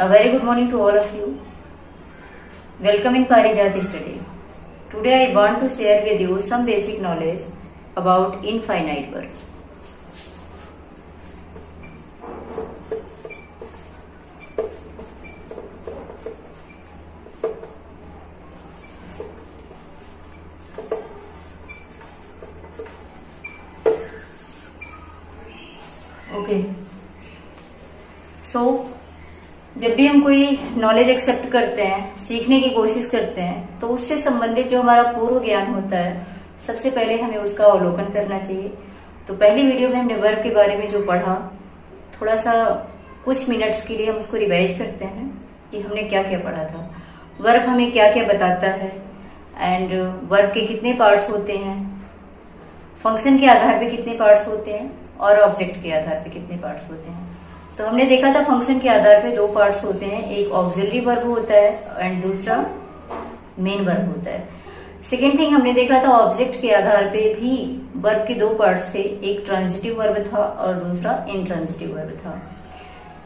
A very good morning to all of you. Welcome in Parijat study. Today I want to share with you some basic knowledge about infinite verb. Okay so जब भी हम कोई knowledge accept करते हैं, सीखने की कोशिश करते हैं, तो उससे संबंधित जो हमारा पूर्व ज्ञान होता है, सबसे पहले हमें उसका अवलोकन करना चाहिए। तो पहली वीडियो में हमने वर्ब के बारे में जो पढ़ा, थोड़ा सा कुछ मिनट्स के लिए हम उसको रिवाइज करते हैं कि हमने क्या क्या पढ़ा था। वर्ब हमें क्या क्या बताता है एंड वर्ब के कितने पार्ट्स होते हैं, फंक्शन के आधार पे कितने पार्ट्स होते हैं और ऑब्जेक्ट के आधार पे कितने पार्ट्स होते हैं। तो हमने देखा था फंक्शन के आधार पे दो पार्ट्स होते हैं, एक ऑक्सिलरी वर्ब होता है एंड दूसरा मेन वर्ब होता है। सेकेंड थिंग हमने देखा था ऑब्जेक्ट के आधार पे भी वर्ब के दो पार्ट्स थे, एक ट्रांजिटिव वर्ब था और दूसरा इनट्रांजिटिव वर्ब था।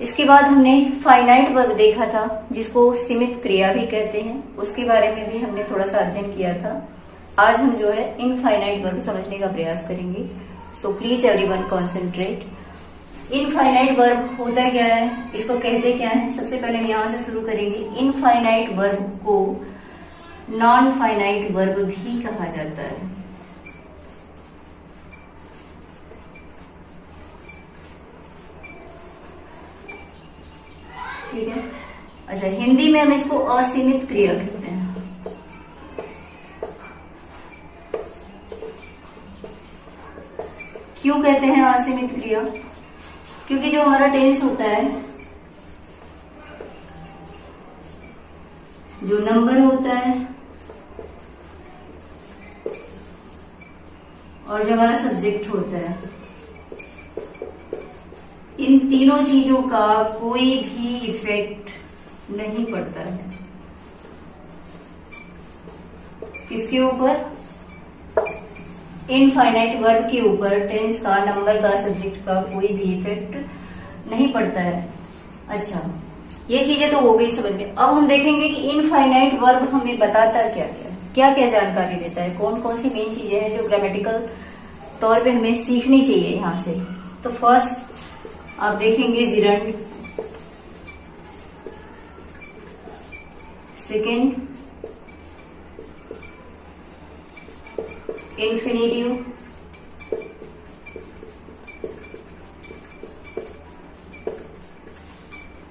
इसके बाद हमने फाइनाइट वर्ब देखा था, जिसको सीमित क्रिया भी कहते हैं, उसके बारे में भी हमने थोड़ा सा अध्ययन किया था। आज हम जो है इनफाइनाइट वर्ब समझने का प्रयास करेंगे। So please everyone concentrate. Infinite verb होता क्या है, इसको कहते क्या है, सबसे पहले हम यहां से शुरू करेंगे। इनफाइनाइट वर्ब को नॉन फाइनाइट वर्ब भी कहा जाता है। ठीक है, अच्छा हिंदी में हम इसको असीमित क्रिया कहते हैं। क्यों कहते हैं असीमित क्रिया? क्योंकि जो हमारा टेंस होता है, जो नंबर होता है और जो हमारा सब्जेक्ट होता है, इन तीनों चीजों का कोई भी इफेक्ट नहीं पड़ता है। किसके ऊपर? इनफाइनाइट वर्ब के ऊपर टेंस का, नंबर का, सब्जेक्ट का कोई भी इफेक्ट नहीं पड़ता है। अच्छा, ये चीजें तो हो गई समझ में। अब हम देखेंगे कि इनफाइनाइट वर्ब हमें बताता क्या क्या, क्या क्या जानकारी देता है, कौन कौन सी मेन चीजें हैं जो ग्रामेटिकल तौर पे हमें सीखनी चाहिए यहां से। तो फर्स्ट आप देखेंगे gerund, second infinitive,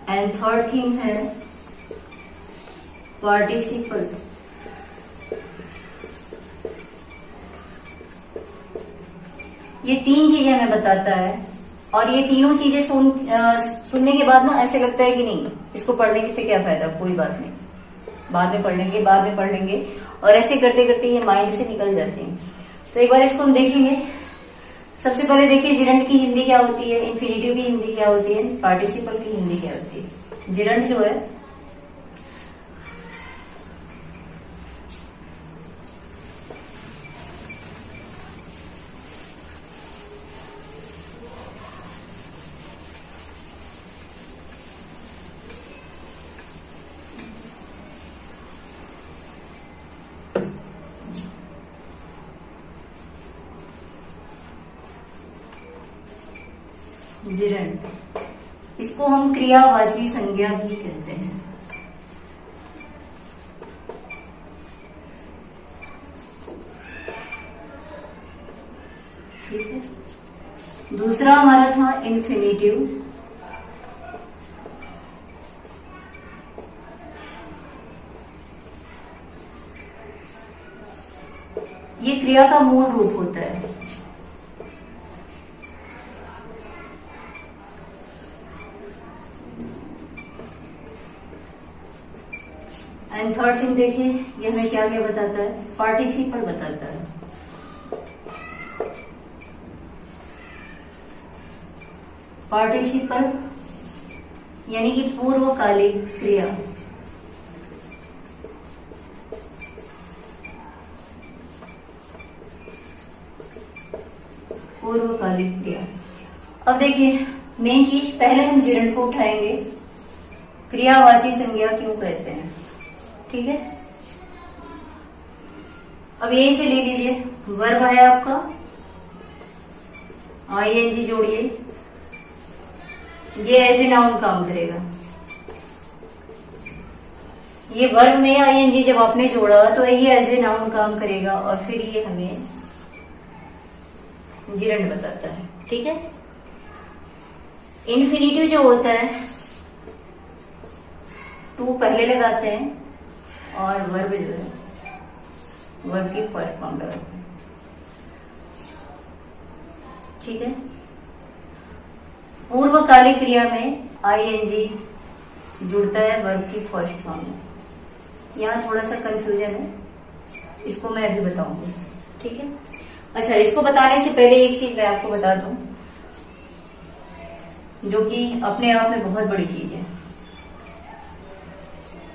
and third thing है पार्टिसिपल। ये तीन चीजें हमें बताता है, और ये तीनों चीजें सुनने के बाद ना ऐसे लगता है कि नहीं, इसको पढ़ने से क्या फायदा, कोई बात नहीं, बाद में पढ़ लेंगे, और ऐसे करते करते ये माइंड से निकल जाते हैं। तो एक बार इसको हम देखेंगे। सबसे पहले देखिए जिरंड की हिंदी क्या होती है, इन्फिनिटिव की हिंदी क्या होती है, पार्टिसिपल की हिंदी क्या होती है। जिरंड जो है, जिरंड, इसको हम क्रियावाची संज्ञा भी कहते हैं। ठीक है, दूसरा हमारा था इन्फिनिटिव। ये क्रिया का मूल रूप होता है। एंड थर्ड थिंग देखिए, ये हमें क्या क्या बताता है, पार्टिसिपल बताता है। पार्टिसिपल यानी कि पूर्वकालिक क्रिया। पूर्वकालिक क्रिया। अब देखिए मेन चीज, पहले हम जिरंड को उठाएंगे, क्रियावाची संज्ञा क्यों कहते हैं। ठीक है, अब यहीं से ले लीजिए, वर्ब है आपका, आईएनजी जोड़िए, ये एज ए नाउन काम करेगा। ये वर्ब में आईएनजी जब आपने जोड़ा तो ये एज ए नाउन काम करेगा और फिर ये हमें जिरंड बताता है। ठीक है, इन्फिनिटिव जो होता है टू पहले लगाते हैं और वर्ब जो है वर्ब की फर्स्ट फॉर्म लगाते हैं। ठीक है, पूर्वकालिक क्रिया में आईएनजी जुड़ता है वर्ब की फर्स्ट फॉर्म में। यहाँ थोड़ा सा कंफ्यूजन है, इसको मैं अभी बताऊंगी। ठीक है, अच्छा, इसको बताने से पहले एक चीज मैं आपको बता दूं जो कि अपने आप में बहुत बड़ी चीज है।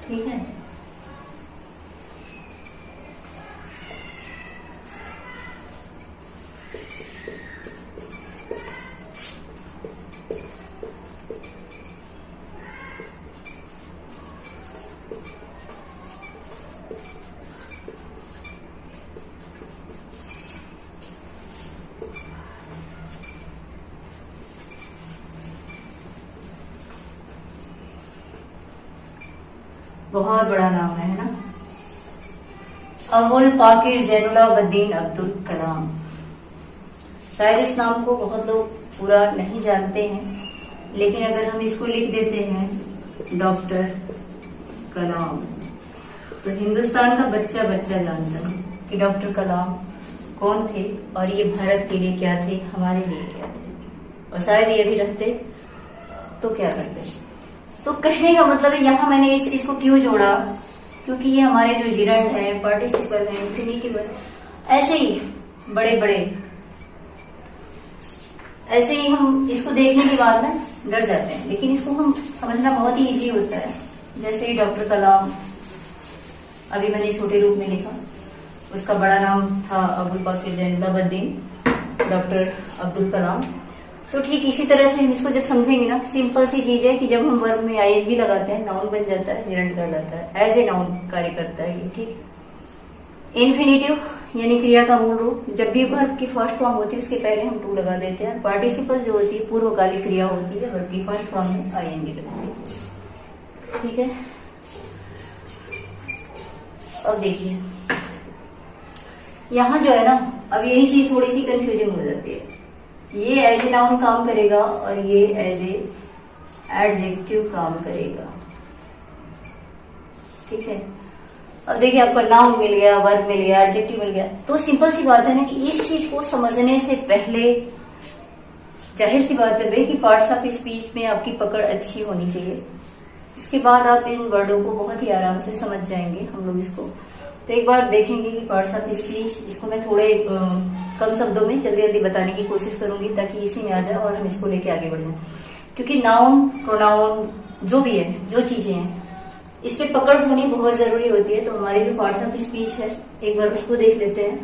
ठीक है, बहुत बड़ा नाम है ना, अबुल पाकिर जैनुलाब्दीन अब्दुल कलाम। शायद इस नाम को बहुत लोग पूरा नहीं जानते हैं, लेकिन अगर हम इसको लिख देते हैं डॉक्टर कलाम तो हिंदुस्तान का बच्चा बच्चा जानता है कि डॉक्टर कलाम कौन थे और ये भारत के लिए क्या थे, हमारे लिए क्या थे, और शायद ये भी रहते तो क्या करते। तो कहने का मतलब है यहाँ मैंने इस चीज को क्यों जोड़ा, क्योंकि ये हमारे जो जिरंड है, पार्टिसिपल है, इंफिनिटिव है, ऐसे ही बड़े बड़े, ऐसे ही हम इसको देखने के बाद ना डर जाते हैं, लेकिन इसको हम समझना बहुत ही इजी होता है। जैसे ही डॉक्टर कलाम, अभी मैंने छोटे रूप में लिखा, उसका बड़ा नाम था अबुल पाकिर जैनुलाब्दीन डॉक्टर अब्दुल कलाम। तो ठीक इसी तरह से हम इसको जब समझेंगे ना, सिंपल सी चीज है कि जब हम वर्ब में आईएनजी लगाते हैं नाउन बन जाता है, जिरंड कर जाता है, एज ए नाउन कार्य करता है ये। ठीक, इन्फिनिटिव यानी क्रिया का मूल रूप, जब भी वर्ब की फर्स्ट फॉर्म होती है उसके पहले हम टू लगा देते हैं। पार्टिसिपल जो होती है पूर्वकालिक क्रिया होती है, वर्ब की फर्स्ट फॉर्म में आईएनजी लगती है। ठीक है, अब देखिए यहाँ जो है ना, अब यही चीज थोड़ी सी कंफ्यूजन हो जाती है। ये एज ए नाउन काम करेगा और ये एज ए एडजेक्टिव काम करेगा। ठीक है, अब देखिए आपका नाउन मिल गया, वर्ब मिल गया, एडजेक्टिव मिल गया। तो सिंपल सी बात है ना कि इस चीज को समझने से पहले जाहिर सी बात है भाई कि पार्ट्स ऑफ स्पीच में आपकी पकड़ अच्छी होनी चाहिए। इसके बाद आप इन वर्डों को बहुत ही आराम से समझ जाएंगे। हम लोग इसको तो एक बार देखेंगे कि पार्ट्स ऑफ स्पीच, इसको मैं थोड़े कम शब्दों में जल्दी जल्दी बताने की कोशिश करूंगी ताकि इसी में आ जाए और हम इसको लेके आगे बढ़ जाए। क्योंकि नाउन, प्रोनाउन जो भी है, जो चीजें हैं, इस पे पकड़ होनी बहुत जरूरी होती है। तो हमारे जो पार्ट्स ऑफ स्पीच है एक बार उसको देख लेते हैं,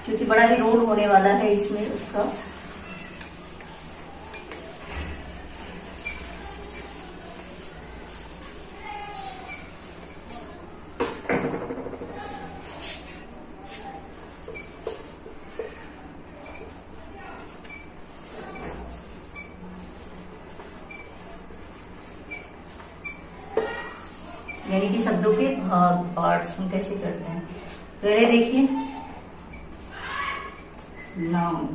क्योंकि बड़ा ही रोल होने वाला है इसमें उसका। यानी कि शब्दों के भाग, पार्ट्स हम कैसे करते हैं। पहले देखिए नाउन,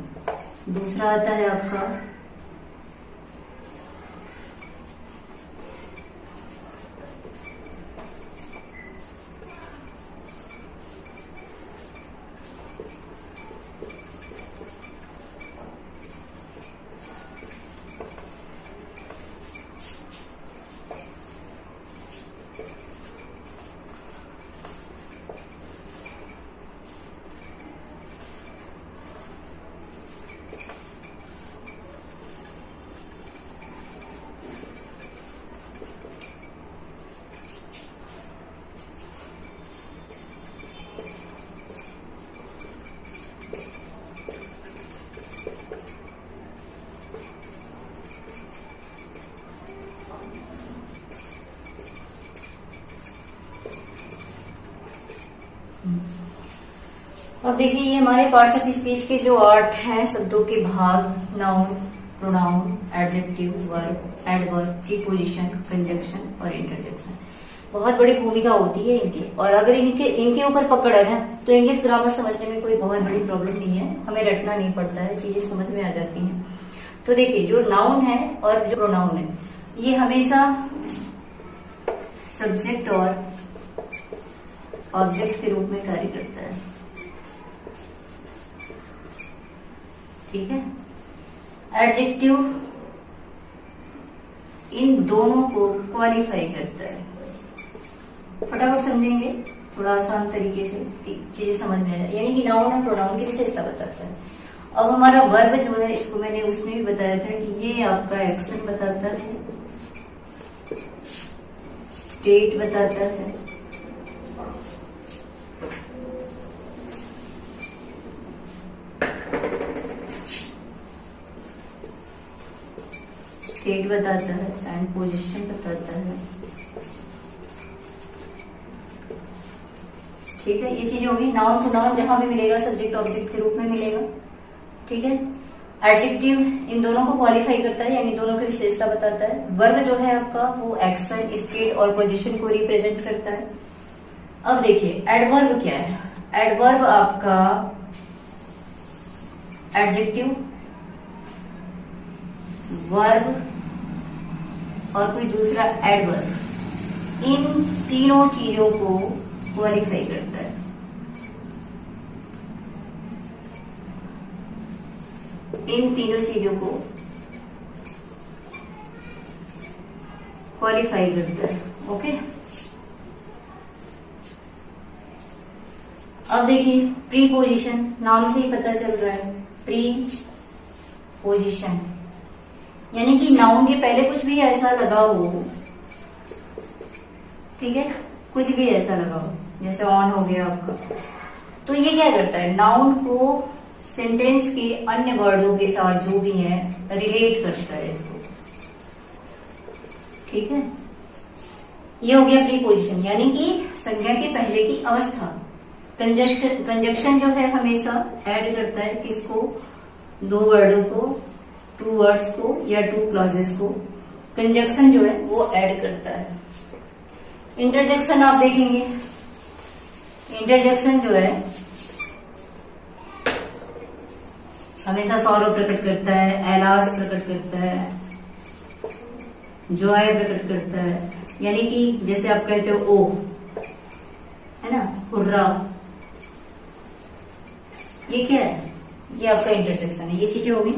दूसरा आता है आपका अब देखिए ये हमारे पार्ट्स ऑफ स्पीच के जो 8 हैं शब्दों के भाग, noun, pronoun, adjective, verb, adverb, preposition, conjunction और इंटरजेक्शन। बहुत बड़ी भूमिका होती है इनकी, और अगर इनके ऊपर पकड़ है ना तो इंग्लिश ग्रामर समझने में कोई बहुत बड़ी प्रॉब्लम नहीं है, हमें रटना नहीं पड़ता है, चीजें समझ में आ जाती हैं। तो देखिए जो नाउन है और जो प्रोनाउन है ये हमेशा सब्जेक्ट और ऑब्जेक्ट के रूप में कार्य करता है, ठीक है। एडजेक्टिव इन दोनों को क्वालिफाई करता है। फटाफट समझेंगे, थोड़ा आसान तरीके से चीजें समझ में आ जाए, यानी कि नाउन और प्रोनाउन की विशेषता बताता है। अब हमारा वर्ब जो है इसको मैंने उसमें भी बताया था कि ये आपका एक्शन बताता है, स्टेट बताता है, स्टेट बताता है एंड पोजीशन बताता है, ठीक है। ये चीजें होगी। नाउन प्रोनाउन जहां भी मिलेगा सब्जेक्ट ऑब्जेक्ट के रूप में मिलेगा, ठीक है। एडजेक्टिव इन दोनों को क्वालिफाई करता है, यानी दोनों की विशेषता बताता है। वर्ब जो है आपका वो एक्शन, स्टेट और पोजीशन को रिप्रेजेंट करता है। अब देखिए एडवर्ब क्या है। एडवर्ब आपका एडजेक्टिव, वर्ब और कोई दूसरा एडवर्ब, इन तीनों चीजों को क्वालिफाई करता है। इन तीनों चीजों को क्वालिफाई करता है, ओके। अब देखिए प्री पोजिशन, नाम से ही पता चल रहा है, प्री पोजिशन यानी कि नाउन के पहले कुछ भी ऐसा लगा हो, ठीक है, कुछ भी ऐसा लगा हो, जैसे ऑन हो गया आपका, तो ये क्या करता है, नाउन को सेंटेंस के अन्य वर्डों के साथ जो भी है रिलेट करता है इसको, ठीक है। ये हो गया प्रीपोजिशन, यानी कि संज्ञा के पहले की अवस्था। कंजक्शन जो है हमेशा ऐड करता है किसको, दो वर्डों को, टू वर्ड्स को या टू क्लॉजेस को, कंजक्शन जो है वो ऐड करता है। इंटरजेक्शन आप देखेंगे, इंटरजेक्शन जो है हमेशा सौरव प्रकट करता है, एलास प्रकट करता है, जॉय प्रकट करता है, यानी कि जैसे आप कहते हो ओ, है ना, हुर्रा, ये क्या है, ये आपका इंटरजेक्शन है। ये चीजें होगी।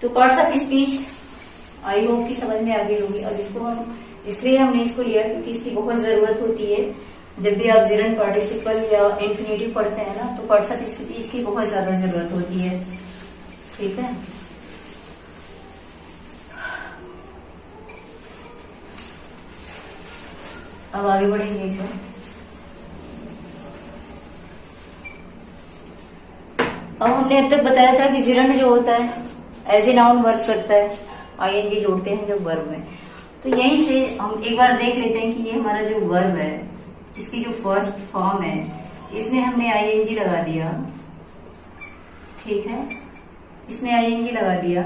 तो parts of speech I hope की समझ में आ गई होगी। अब इसको हम इसलिए हमने इसको लिया क्योंकि इसकी बहुत जरूरत होती है। जब भी आप जेरंड पार्टिसिपल या इन्फिनेटिव पढ़ते हैं ना, तो पार्ट्स ऑफ स्पीच की बहुत ज्यादा जरूरत होती है, ठीक है। अब आगे बढ़ेंगे एक बार। अब हमने अब तक बताया था कि जेरंड जो होता है एज ए नाउन वर्क करता है, आईएनजी जोड़ते हैं जब वर्ब में। तो यहीं से हम एक बार देख लेते हैं कि ये हमारा जो वर्ब है, इसकी जो फर्स्ट फॉर्म है, इसमें हमने आईएनजी लगा दिया, ठीक है, इसमें आईएनजी लगा दिया,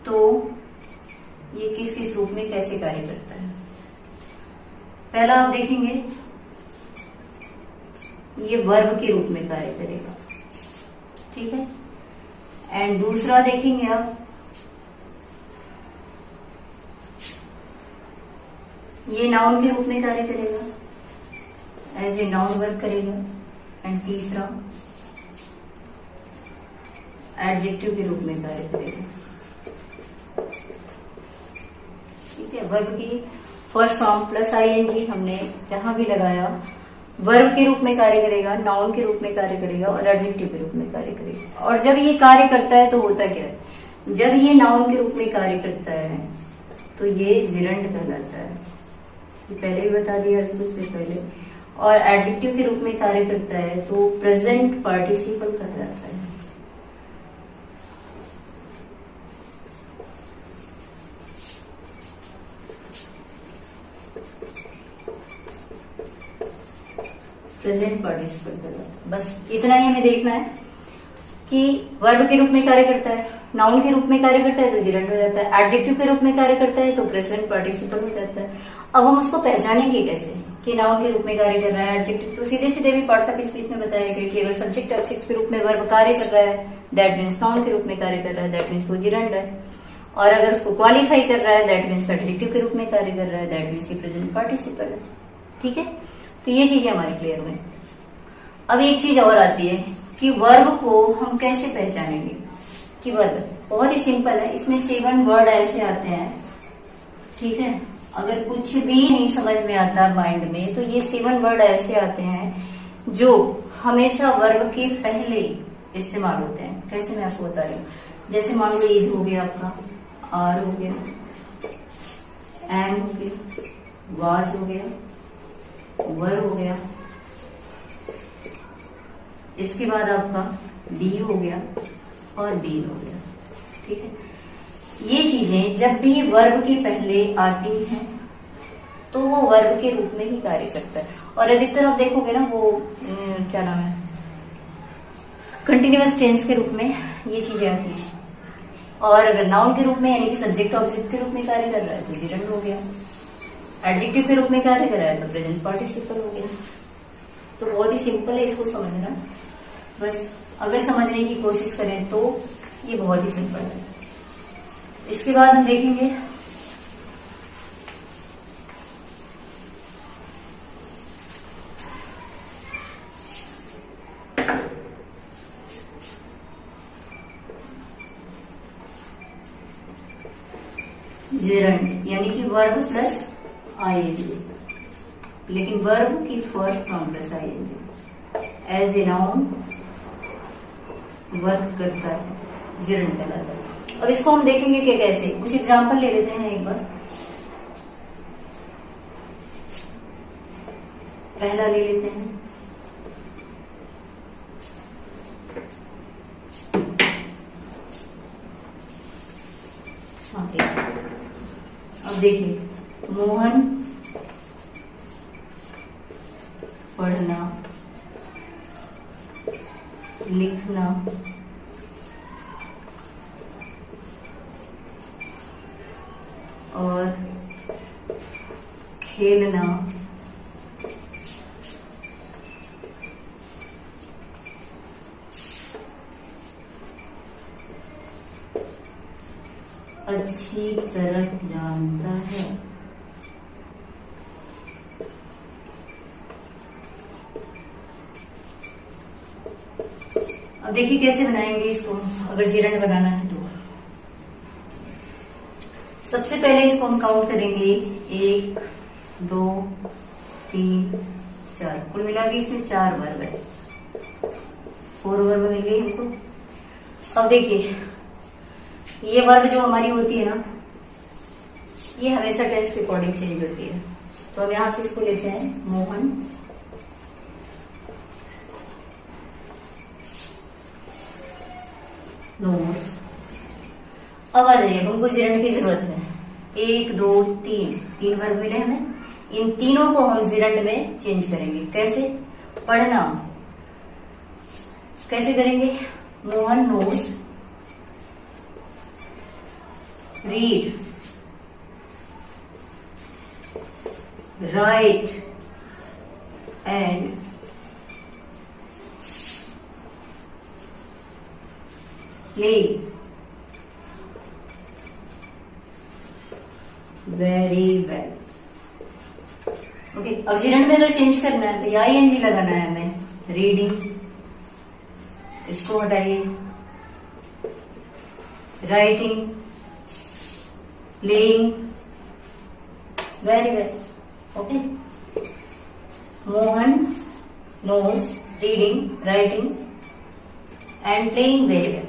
तो ये किस किस रूप में कैसे कार्य करता है। पहला आप देखेंगे ये वर्ब के रूप में कार्य करेगा, ठीक है। एंड दूसरा देखेंगे आप, ये नाउन के रूप में कार्य करेगा, एज ए नाउन वर्क करेगा। एंड तीसरा एडजेक्टिव के रूप में कार्य करेगा, ठीक है। वर्ब की फर्स्ट फॉर्म प्लस आईएनजी हमने जहां भी लगाया, वर्ब के रूप में कार्य करेगा, नाउन के रूप में कार्य करेगा और एडजेक्टिव के रूप में कार्य करेगा। और जब ये कार्य करता है तो होता क्या है, जब ये नाउन के रूप में कार्य करता है तो ये जेरंड कहलाता है, ये पहले भी बता दिया अभी कुछ देर पहले। और एडजेक्टिव के रूप में कार्य करता है तो प्रेजेंट पार्टिसिपल कहलाता है। प्रेजेंट पार्टिसिपल कर रहा है। बस इतना ही हमें देखना है कि वर्ब के रूप में कार्य करता है, नाउन के रूप में कार्य करता है तो जिरंड हो जाता है, एडजेक्टिव के रूप में कार्य करता है तो प्रेजेंट पार्टिसिपल हो जाता है। अब हम उसको पहचानेंगे कैसे कि नाउन के रूप में कार्य कर रहा है, एडजेक्टिव, तो सीधे सीधे भी पार्ट्स ऑफ स्पीच में बताया गया कि अगर सब्जेक्ट ऑब्जेक्ट के रूप में वर्ब कार्य कर रहा है दैट मीन्स नाउन के रूप में कार्य कर रहा है, दैट मीन्स वो जिरंड है। और अगर उसको क्वालिफाई कर रहा है दैट मीन्स एडजेक्टिव के रूप में कार्य कर रहा है, दैट मीन्स ये प्रेजेंट पार्टिसिपल है। ठीक है, तो ये चीजें हमारी क्लियर हुई। अब एक चीज और आती है कि वर्ब को हम कैसे पहचानेंगे कि वर्ब बहुत ही सिंपल है, इसमें 7 वर्ड ऐसे आते हैं। ठीक है, अगर कुछ भी नहीं समझ में आता माइंड में तो ये 7 वर्ड ऐसे आते हैं जो हमेशा वर्ब के पहले इस्तेमाल होते हैं। कैसे, मैं आपको बता रही हूँ। जैसे मान लो एज हो गया आपका, आर हो गया, एम हो गया, वाज हो गया, वर हो गया, इसके बाद आपका डी हो गया और बी हो गया। ठीक है, ये चीजें जब भी वर्ब के पहले आती हैं तो वो वर्ब के रूप में ही कार्य करता है। और अधिकतर आप देखोगे ना वो क्या नाम है, कंटिन्यूअस टेंस के रूप में ये चीजें आती हैं। और अगर नाउन के रूप में यानी कि सब्जेक्ट ऑब्जेक्ट के रूप में कार्य कर रहा है तो जिरंड हो गया, एडजेक्टिव के रूप में कार्य कर रहा है तो प्रेजेंट पार्टिसिपल हो गया। तो बहुत ही सिंपल है इसको समझना, बस अगर समझने की कोशिश करें तो ये बहुत ही सिंपल है। इसके बाद हम देखेंगे जिरंड यानी कि वर्ब प्लस आईएनजी, लेकिन वर्ब की first form plus ING as a noun work करता है, जिरंड कहलाता है। अब इसको हम देखेंगे कि कैसे, कुछ एग्जांपल ले लेते हैं एक बार। पहला ले लेते हैं, अब देखिए, मोहन पढ़ना, लिखना, और खेलना अच्छी तरह जानता है। अब देखिए कैसे बनाएंगे इसको, अगर जिरंड बनाना है तो सबसे पहले इसको हम काउंट करेंगे 1 2 3 4, कुल मिला के इसमें 4 वर्ब है, 4 वर्ब मिल गई हमको। अब देखिए ये वर्ब जो हमारी होती है ना, ये हमेशा टेंस के अकॉर्डिंग चेंज होती है। तो हम यहां से इसको लेते हैं, मोहन नोस। अब आ जाइए, हमको जिरंड की जरूरत है। 1 2 3 वर्ब मिले हमें, इन तीनों को हम जिरंड में चेंज करेंगे। कैसे, पढ़ना कैसे करेंगे, Mohan knows read, write and play very well. Okay, अब जिरंड में अगर चेंज करना है तो आईएनजी लगाना है हमें। रीडिंग, इसको हटाइए, writing, playing very well. Okay, Mohan knows reading, writing and playing very well.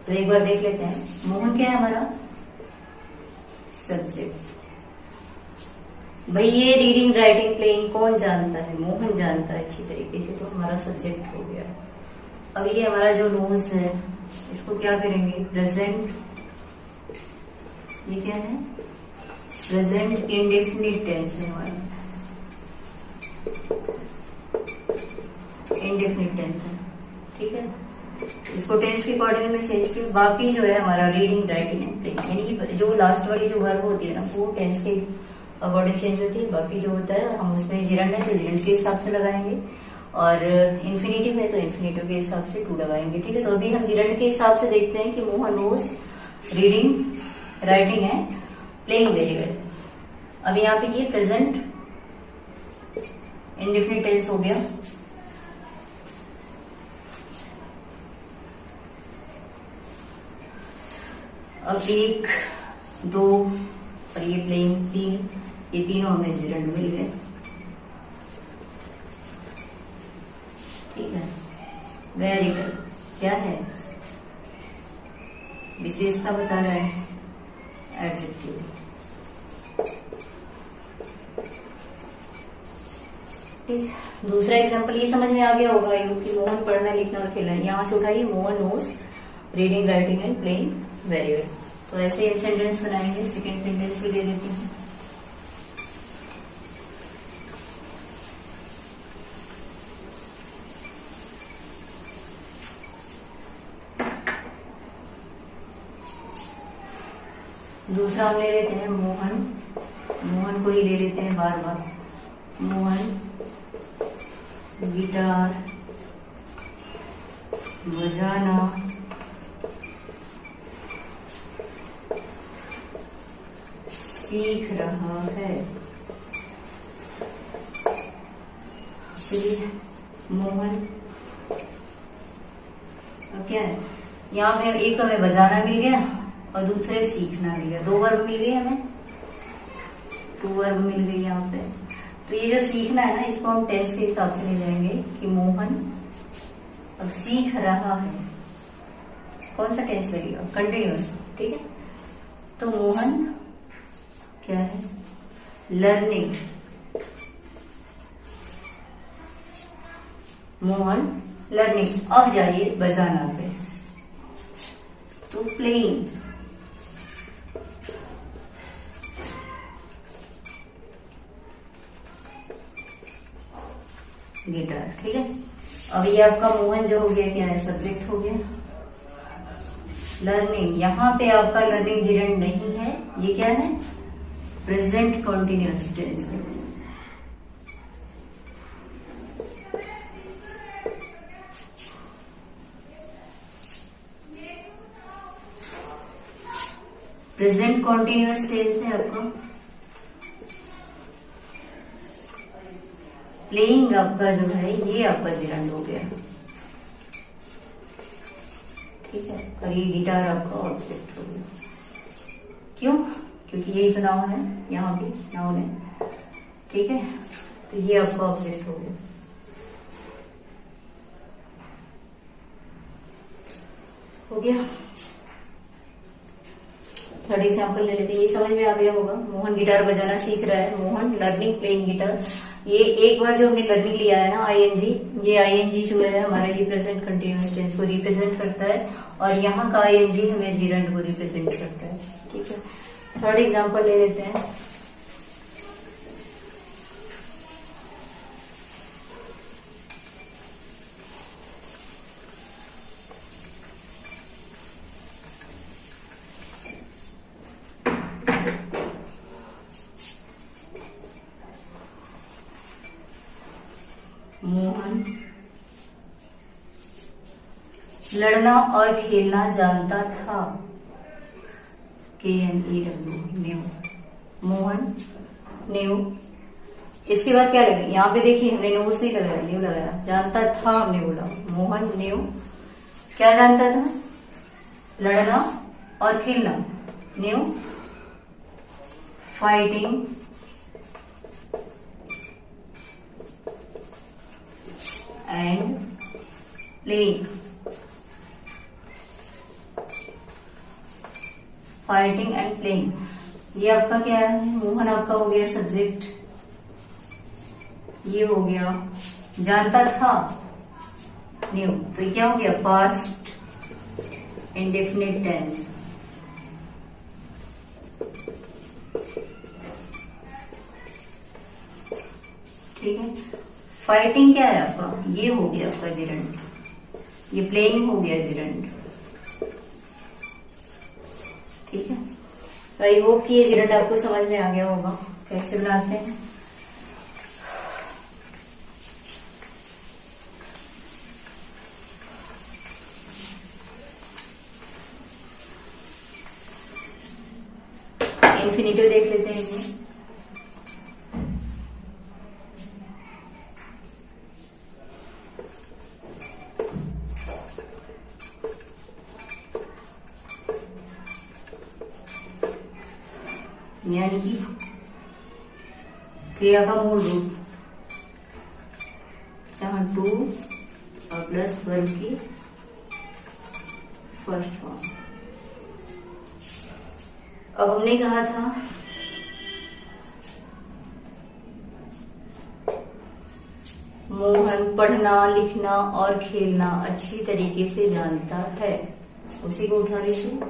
तो एक बार देख लेते हैं, मोहन क्या है हमारा सब्जेक्ट। भाई ये रीडिंग राइटिंग प्लेइंग कौन जानता है, मोहन जानता है अच्छी तरीके से, तो हमारा सब्जेक्ट हो गया। अब ये हमारा जो नोज है इसको क्या करेंगे, प्रेजेंट, ये क्या है प्रेजेंट इंडेफिनिट टेंस है हमारा। इंडेफिनिट टेंस है। ठीक है, इसको टेंस के अकॉर्डिंग में चेंज किया। बाकी जो है हमारा रीडिंग, राइटिंग एंड प्लेइंग, यानी कि जो लास्ट वाली जो वर्ब होती है ना वो टेंस के अकॉर्डिंग चेंज होती है। बाकी जो होता है हम उसमें जिरंड है तो जिरंड के हिसाब से लगाएंगे, और इन्फिनेटिव है तो इन्फिनेटिव के हिसाब से टू लगाएंगे। ठीक है, तो अभी हम जिरंड के हिसाब से देखते हैं कि Mohan knows reading, writing and playing very well. अब यहाँ पे ये प्रेजेंट इंडेफिनिट टेंस हो गया। अब 1, 2 और ये प्लेइंग 3, ये तीनों हमें जिरंड मिल गए। ठीक है, वेरी वेल क्या है, विशेषता बता रहा है, एडजेक्टिव। ठीक, दूसरा एग्जांपल ये समझ में आ गया होगा कि मोहन पढ़ना लिखना और खेलना, यहाँ से उठाइए Mohan knows reading, writing and playing very well. तो ऐसे ही सेंटेंस बनाएंगे। सेकेंड सेंटेंस भी दे देती हूँ। दूसरा हम ले लेते हैं मोहन, मोहन को ही ले लेते हैं बार बार। मोहन गिटार बजाना सीख रहा है। चलिए मोहन, अब क्या है यहाँ पे, एक हमें बजाना मिल गया और दूसरे सीखना मिल गया। 2 वर्ब मिल गए हमें, 2 वर्ब मिल गई यहाँ पे। तो ये जो सीखना है ना, इसको हम टेंस के हिसाब से ले जाएंगे कि मोहन अब सीख रहा है। कौन सा टेंस लगेगा, कंटिन्यूअस। ठीक है, तो मोहन क्या है, लर्निंग। मोहन लर्निंग। अब जाइए बजाना पे, तो प्लेइंग। गिटार। ठीक है, अब ये आपका मोहन जो हो गया क्या है, सब्जेक्ट हो गया। लर्निंग, यहाँ पे आपका लर्निंग जिरंड नहीं है, ये क्या है, प्रेजेंट कंटिन्यूअस टेंस है। प्रेजेंट कॉन्टिन्यूअस टेंस है आपका। प्लेइंग आपका जो है ये आपका जिरंड हो गया। ठीक है, और ये गिटार आपका ऑब्जेक्ट हो गया। क्यों, क्योंकि यही तो नाउन है, यहाँ भी नाउन है। ठीक है, तो ये आपका ऑब्जेक्ट हो गया। हो गया। थर्ड एग्जाम्पल ले लेते हैं, ये समझ में आ गया होगा। मोहन गिटार बजाना सीख रहा है, मोहन लर्निंग प्लेइंग गिटार। ये एक बार जो हमने लर्निंग लिया है ना, आईएनजी, ये आईएनजी जो है हमारा ये प्रेजेंट कंटिन्यूअस टेंस को रिप्रेजेंट करता है, और यहाँ का आईएनजी हमें जिरंड को रिप्रेजेंट करता है। ठीक है, थर्ड एग्जाम्पल ले लेते हैं। मोहन लड़ना और खेलना जानता था। KNEW, knew. मोहन न्यू। इसके बाद क्या लगे, यहाँ पे देखिए हमने नोज नहीं लगाया, न्यू लगाया। जानता था हमने बोला, मोहन न्यू क्या जानता था, लड़ना और खेलना। New fighting and playing. Fighting and playing, ये आपका क्या है, मोहन आपका हो गया सब्जेक्ट, ये हो गया जानता था न्यू, तो क्या हो गया पास्ट इंडेफिनिट टेंस। ठीक है, फाइटिंग क्या है आपका, ये हो गया आपका जिरंड, ये प्लेइंग हो गया जिरंड। ठीक है, आई होप कि ये जिरंड आपको समझ में आ गया होगा कैसे बनाते हैं। इन्फिनिटिव देख लेते हैं इनमें। यानी कि क्रिया का मूल रूप, जहां टू और प्लस वर्ब की फर्स्ट फॉर्म। अब हमने कहा था मोहन पढ़ना, लिखना और खेलना अच्छी तरीके से जानता है, उसी को उठा लीजिए।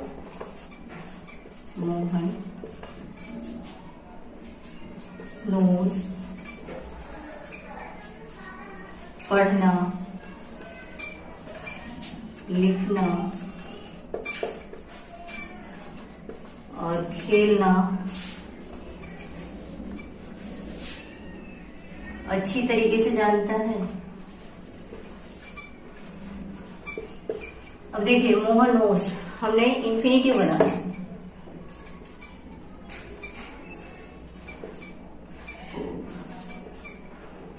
मोहन knows पढ़ना, लिखना और खेलना अच्छी तरीके से जानता है। अब देखिए मोहन नोस, हमने इंफिनिटिव बनाया,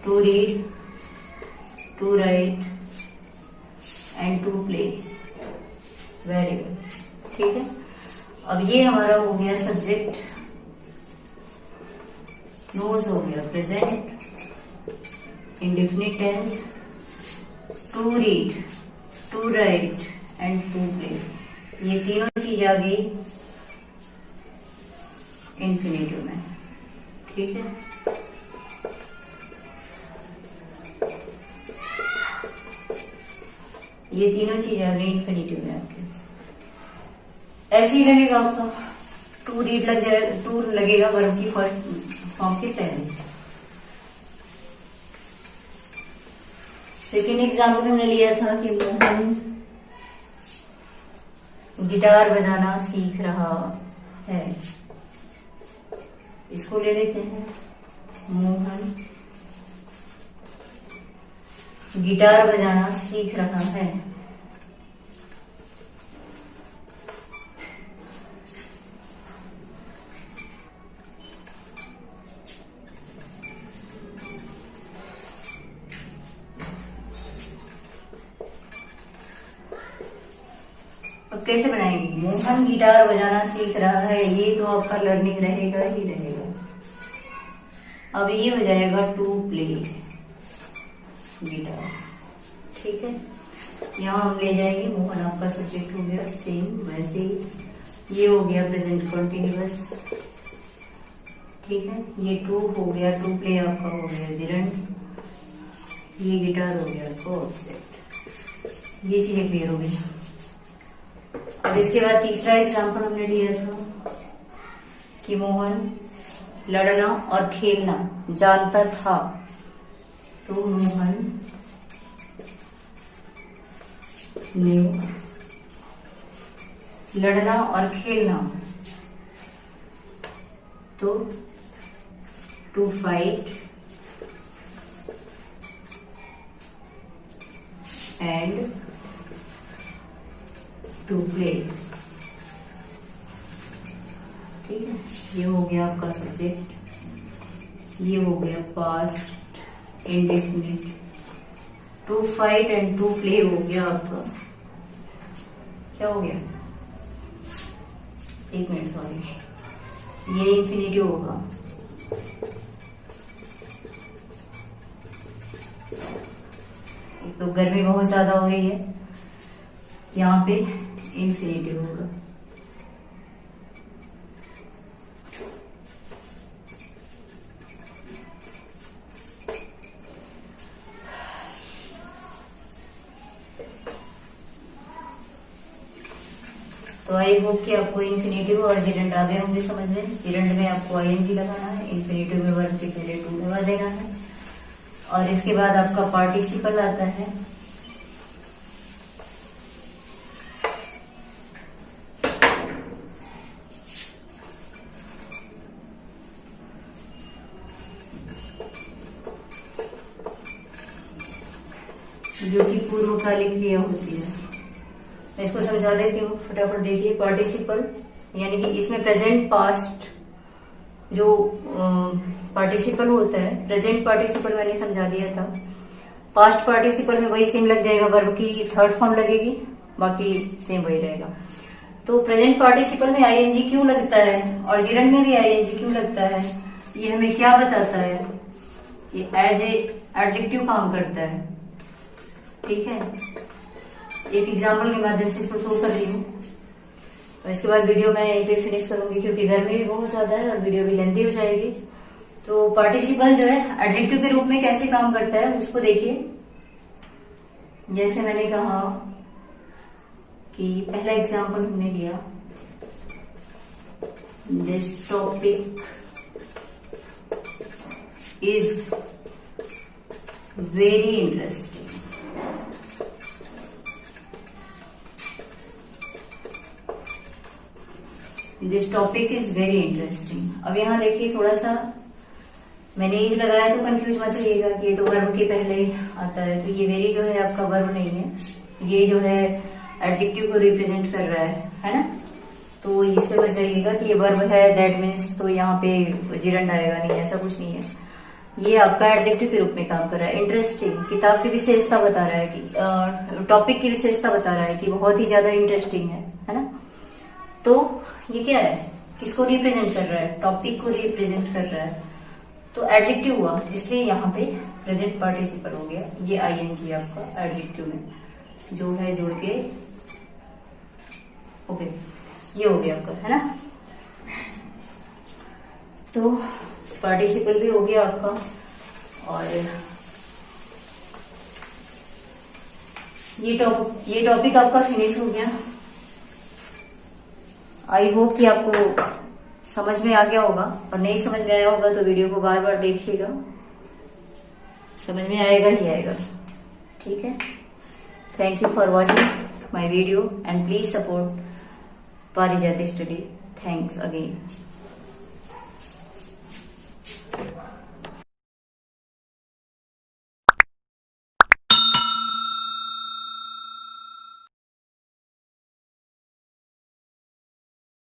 to read, to write and to play. Very good, ठीक है। अब ये हमारा हो गया सब्जेक्ट, नोज हो गया present, indefinite tense, to read, to write and to play, ये तीनों चीज आ गई इंफिनिटिव में। ठीक है, ये तीनों चीज आ गई इंफिनिटिव में आपके। ऐसे ही लगेगा आपका, टू रीड लग जाएगा, टू लगेगा वर्ब की फर्स्ट फॉर्म के पहले। सेकेंड एग्जाम्पल हमने लिया था कि मोहन गिटार बजाना सीख रहा है, इसको ले लेते हैं। मोहन गिटार बजाना सीख रहा है। अब कैसे बनाएंगे, मोहन गिटार बजाना सीख रहा है, ये तो आपका लर्निंग रहेगा ही रहेगा। अब ये हो जाएगा टू प्ले गिटार। ठीक है, यहाँ हम ले जाएंगे मोहन, आपका सब्जेक्ट हो गया सेम वैसे ही, ये हो गया प्रेजेंट कंटिन्यूअस। ठीक है, ये टू हो गया, टू प्ले आपका हो गया जिरंड, ये गिटार हो गया आपका ऑब्जेक्ट। ये चीजें क्लियर हो गई। अब इसके बाद तीसरा एग्जाम्पल हमने लिया था कि मोहन लड़ना और खेलना जानता था, तो मोहन ने लड़ना और खेलना, तो to fight and to play. ठीक है, ये हो गया आपका सब्जेक्ट, ये हो गया past indefinite, to fight and to play हो गया आपका, क्या हो गया, एक मिनट सॉरी, ये इंफिनिटिव होगा। एक तो गर्मी बहुत ज्यादा हो रही है, यहाँ पे इंफिनिटिव होगा। तो आई होप कि आपको इंफिनिटिव और जिरंड आ गए होंगे समझ में। जिरंड में आपको आईएनजी लगाना है, इंफिनिटिव में वर्ब के पहले टू लगा देना है। और इसके बाद आपका पार्टिसिपल आता है। जो कि पूर्वकालिक क्रिया होती है। मैं इसको समझा देती हूँ, फटाफट देखिए। पार्टिसिपल यानी कि इसमें प्रेजेंट पास्ट जो पार्टिसिपल होता है, प्रेजेंट पार्टिसिपल मैंने समझा दिया था। पास्ट पार्टिसिपल में वही सेम लग जाएगा, वर्ब की थर्ड फॉर्म लगेगी, बाकी सेम वही रहेगा। तो प्रेजेंट पार्टिसिपल में आईएनजी क्यों लगता है और जिरंड में भी आईएनजी क्यों लगता है, ये हमें क्या बताता है? ये एज ए एडजेक्टिव काम करता है। ठीक है, एक एग्जाम्पल के माध्यम से इसको शो कर रही हूँ। और इसके बाद वीडियो मैं यहीं पे फिनिश करूंगी क्योंकि गर्मी भी बहुत ज्यादा है और वीडियो भी लेंथी हो जाएगी। तो पार्टिसिपल जो है एडजेक्टिव के रूप में कैसे काम करता है उसको देखिए। जैसे मैंने कहा कि पहला एग्जाम्पल हमने लिया, this topic is very interesting. This topic is very interesting. अब यहाँ देखिए, थोड़ा सा मैंने इज लगाया तो कंफ्यूज मत रहिएगा कि ये तो वर्ब के पहले आता है। तो ये वेरी जो है आपका वर्ब नहीं है, ये जो है एडजेक्टिव को रिप्रेजेंट कर रहा है ना। तो इस पे मत जाइएगा कि ये वर्ब है दैट मीन्स तो यहाँ पे जिरंड आएगा, नहीं, ऐसा कुछ नहीं है। ये आपका एडजेक्टिव के रूप में काम कर रहा है। इंटरेस्टिंग किताब की विशेषता बता रहा है कि टॉपिक की विशेषता बता रहा है कि बहुत ही ज्यादा इंटरेस्टिंग है ना। तो ये क्या है, किसको रिप्रेजेंट कर रहा है? टॉपिक को रिप्रेजेंट कर रहा है। तो एडजेक्टिव हुआ, इसलिए यहाँ पे प्रेजेंट पार्टिसिपल हो गया। ये आईएनजी आपका एडजेक्टिव में जो है जोड़ के, ओके, ये हो गया आपका, है ना। तो पार्टिसिपल भी हो गया आपका और ये टॉपिक आपका फिनिश हो गया। आई होप कि आपको समझ में आ गया होगा, और नहीं समझ में आया होगा तो वीडियो को बार बार देखिएगा, समझ में आएगा ही आएगा। ठीक है, thank you for watching my video and please support पारिजात स्टडी। Thanks again.